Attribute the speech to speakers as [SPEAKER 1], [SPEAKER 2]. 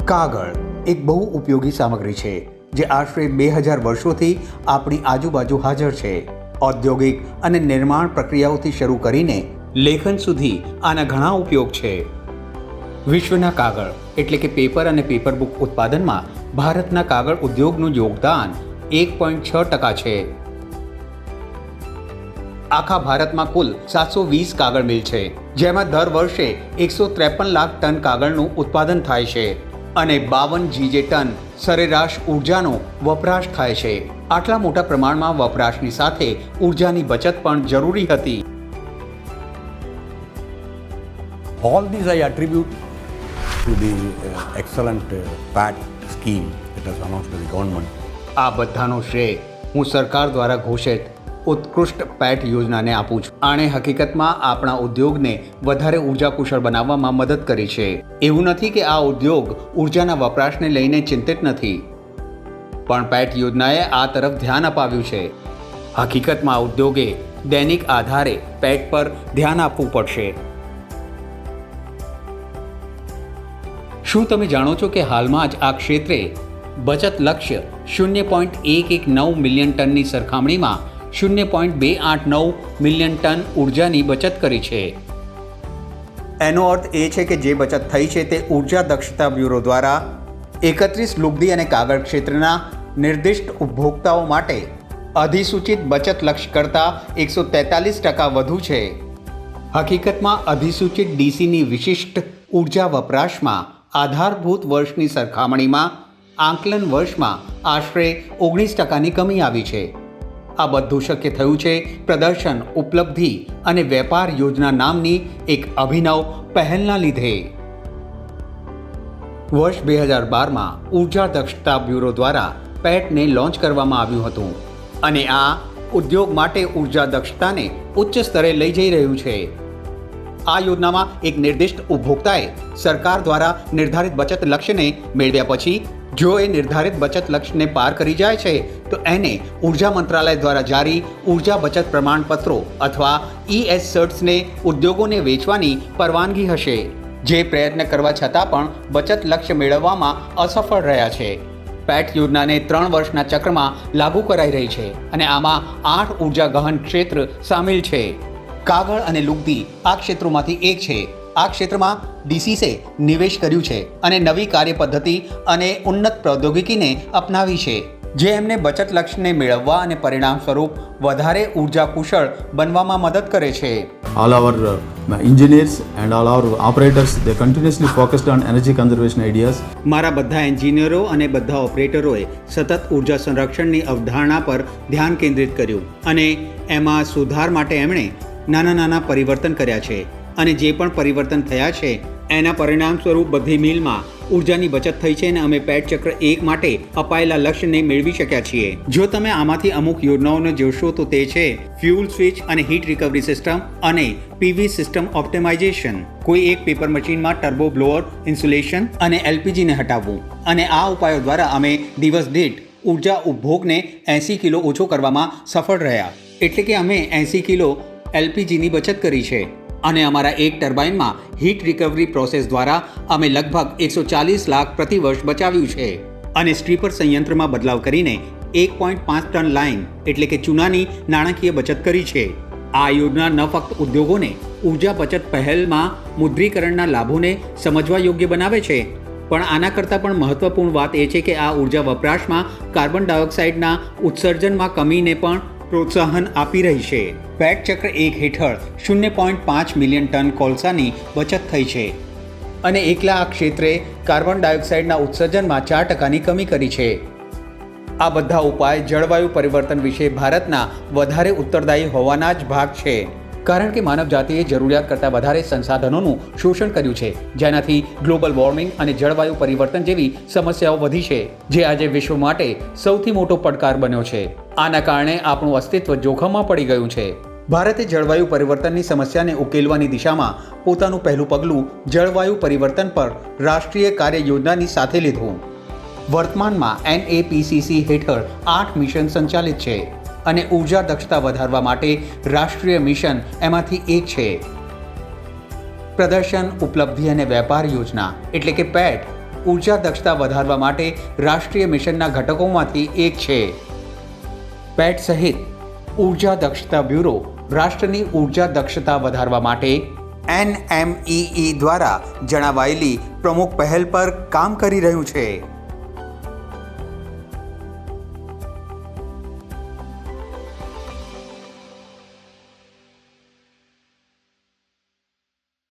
[SPEAKER 1] કાગળ એક બહુ ઉપયોગી સામગ્રી છે જે આશરે 2000 વર્ષોથી આપણી આજુબાજુ હાજર છે. ઔદ્યોગિક અને નિર્માણ પ્રક્રિયાઓથી શરૂ કરીને લેખન સુધી આના ઘણા ઉપયોગ છે. વિશ્વના કાગળ એટલે કે પેપર અને પેપર બુક ઉત્પાદનમાં ભારતના કાગળ ઉદ્યોગનું યોગદાન 1.6% છે. આખા ભારતમાં કુલ 720 કાગળ મિલ છે, જેમાં દર વર્ષે 153 લાખ ટન કાગળનું ઉત્પાદન થાય છે અને 52 GJ ટન સરેરાશ ઉર્જાનો વપરાશ થાય છે. આટલા મોટા પ્રમાણમાં વપરાશની સાથે ઉર્જાની બચત પણ જરૂરી હતી.
[SPEAKER 2] All these I attribute to the excellent PAT scheme that was announced by the government.
[SPEAKER 1] આ બધાનો શ્રેય હું સરકાર દ્વારા ઘોષિત ઉત્કૃષ્ટ પેટ યોજનાને આપું છું. આણે હકીકતમાં આપણા ઉદ્યોગને વધારે ઉર્જા કુશળ બનાવવામાં મદદ કરી છે. એવું નથી કે આ ઉદ્યોગ ઉર્જાના વપરાશને લઈને ચિંતિત નથી, પણ પેટ યોજનાએ આ તરફ ધ્યાન અપાવ્યું છે. હકીકતમાં ઉદ્યોગે દૈનિક આધારે પેટ પર ધ્યાન આપવું પડશે. શું તમે જાણો છો કે હાલમાં જ આ ક્ષેત્રે બચત લક્ષ્ય 0.119 મિલિયન ટનની સરખામણીમાં 0.289 મિલિયન ટન ઉર્જાની બચત કરી છે. એનો અર્થ એ છે કે જે બચત થઈ છે તે ઉર્જા દક્ષતા બ્યુરો દ્વારા 31 લુગદી અને કાગળ ક્ષેત્રના નિર્દિષ્ટ ઉપભોક્તાઓ માટે અધિસૂચિત બચત લક્ષ્ય કરતાં 143% વધુ છે. હકીકતમાં અધિસૂચિત ડીસીની વિશિષ્ટ ઉર્જા વપરાશમાં આધારભૂત વર્ષની સરખામણીમાં આંકલન વર્ષમાં આશરે 19%ની કમી આવી છે. આ બધું શક્ય થયું છે પ્રદર્શન, ઉપલબ્ધિ અને વેપાર યોજના નામની એક અભિનવ પહેલના લીધે. વર્ષ 2012માં ઉર્જા દક્ષતા બ્યુરો દ્વારા પેટને લોન્ચ કરવામાં આવ્યું હતું અને આ ઉદ્યોગ માટે ઉર્જા દક્ષતાને ઉચ્ચ સ્તરે લઈ જઈ રહ્યું છે. આ યોજનામાં એક નિર્દિષ્ટ ઉપભોક્તાએ સરકાર દ્વારા નિર્ધારિત બચત લક્ષ્યને મેળવ્યા પછી જો એ નિર્ધારિત બચત લક્ષ્યને પાર કરી જાય છે તો એને ઉર્જા મંત્રાલય દ્વારા જારી ઉર્જા બચત પ્રમાણપત્રો અથવા ES-સર્ટ્સને ઉદ્યોગોને વેચવાની પરવાનગી હશે, જે પ્રયત્ન કરવા છતાં પણ બચત લક્ષ્ય મેળવવામાં અસફળ રહ્યા છે. પેટ યોજનાને 3 વર્ષના ચક્રમાં લાગુ કરાઈ રહી છે અને આમાં 8 ઉર્જા ગહન ક્ષેત્ર સામેલ છે. કાગળ અને લુગદી આ ક્ષેત્રોમાંથી એક છે. આ ક્ષેત્રમાં ડીસીસે નિવેશ કર્યું છે અને નવી કાર્ય પદ્ધતિ અને ઉન્નત પ્રૌદ્યોગિકીને અપનાવી છે, જે એમને બચત લક્ષ્યને મેળવવા અને પરિણામ સ્વરૂપ વધારે ઉર્જા કુશળ બનવામાં મદદ કરે છે.
[SPEAKER 3] All our engineers and all our operators, they continuously focused on energy conservation ideas.
[SPEAKER 1] મારા બધા એન્જિનિયરો અને બધા ઓપરેટરોએ સતત ઉર્જા સંરક્ષણની અવધારણા પર ધ્યાન કેન્દ્રિત કર્યું અને એમાં સુધાર માટે એમણે નાના પરિવર્તન કર્યા છે અને જે પણ પરિવર્તન થયા છે એના પરિણામ સ્વરૂપ બધી મિલમાં ઉર્જાની બચત થઈ છે અને અમે પેટ ચક્ર 1 માટે અપાયેલા લક્ષ્યને મેળવી શક્યા છીએ. જો તમે આમાંથી અમુક યોજનાઓને જોશો તો તે છે ફ્યુલ સ્વિચ અને હીટ રિકવરી સિસ્ટમ અને પીવી સિસ્ટમ ઓપ્ટિમાઇઝેશન. કોઈ એક પેપર મશીનમાં ટર્બો બ્લોઅર ઇન્સ્યુલેશન અને LPGને હટાવવું. અને આ ઉપાયો દ્વારા અમે દિવસ દીઠ ઉર્જા ઉપભોગને 80 કિલો ઓછો કરવામાં સફળ રહ્યા. એટલે કે અમે 80 કિલો LPGની બચત કરી છે અને અમારા એક ટર્બાઇનમાં હીટ રિકવરી પ્રોસેસ દ્વારા અમે લગભગ 140 લાખ પ્રતિ વર્ષ બચાવ્યું છે અને સ્ટ્રીપર સંયંત્રમાં બદલાવ કરીને 1.5 ટન લાઇન એટલે કે ચૂનાની નાણાકીય બચત કરી છે. આ યોજના ન ફક્ત ઉદ્યોગોને ઉર્જા બચત પહેલમાં મુદ્રીકરણના લાભોને સમજવા યોગ્ય બનાવે છે, પણ આના કરતાં પણ મહત્વપૂર્ણ વાત એ છે કે આ ઉર્જા વપરાશમાં કાર્બન ડાયોક્સાઇડના ઉત્સર્જનમાં કમીને પણ પ્રોત્સાહન આપી રહી છે. પેટ ચક્ર 1 હેઠળ 0.5 મિલિયન ટન કોલસાની બચત થઈ છે અને એકલા આ ક્ષેત્રે કાર્બન ડાયોક્સાઇડના ઉત્સર્જનમાં 4%ની કમી કરી છે. આ બધા ઉપાય જળવાયુ પરિવર્તન વિશે ભારતના વધારે ઉત્તરદાયી હોવાના જ ભાગ છે, કારણ કે માનવજાતિએ જરૂરિયાત કરતાં વધારે સંસાધનોનું શોષણ કર્યું છે, જેનાથી ગ્લોબલ વોર્મિંગ અને જળવાયુ પરિવર્તન જેવી સમસ્યાઓ વધી છે, જે આજે વિશ્વ માટે સૌથી મોટો પડકાર બન્યો છે. આના કારણે આપણું અસ્તિત્વ જોખમમાં પડી ગયું છે. ભારતે જળવાયુ પરિવર્તનની સમસ્યાને ઉકેલવાની દિશામાં પોતાનું પહેલું પગલું જળવાયુ પરિવર્તન પર રાષ્ટ્રીય કાર્ય યોજનાની સાથે લીધું. વર્તમાનમાં NAPCC હેઠળ 8 મિશન સંચાલિત છે અને ઉર્જા દક્ષતા વધારવા માટે રાષ્ટ્રીય મિશન એમાંથી એક છે. પ્રદર્શન, ઉપલબ્ધિ અને વેપાર યોજના એટલે કે પેટ ઉર્જા દક્ષતા વધારવા માટે રાષ્ટ્રીય મિશનના ઘટકોમાંથી એક છે. પેટ સહિત ઉર્જા દક્ષતા બ્યુરો રાષ્ટ્રની ઉર્જા દક્ષતા વધારવા માટે NMEE દ્વારા જણાવાયેલી પ્રમુખ પહેલ પર કામ કરી રહ્યું છે.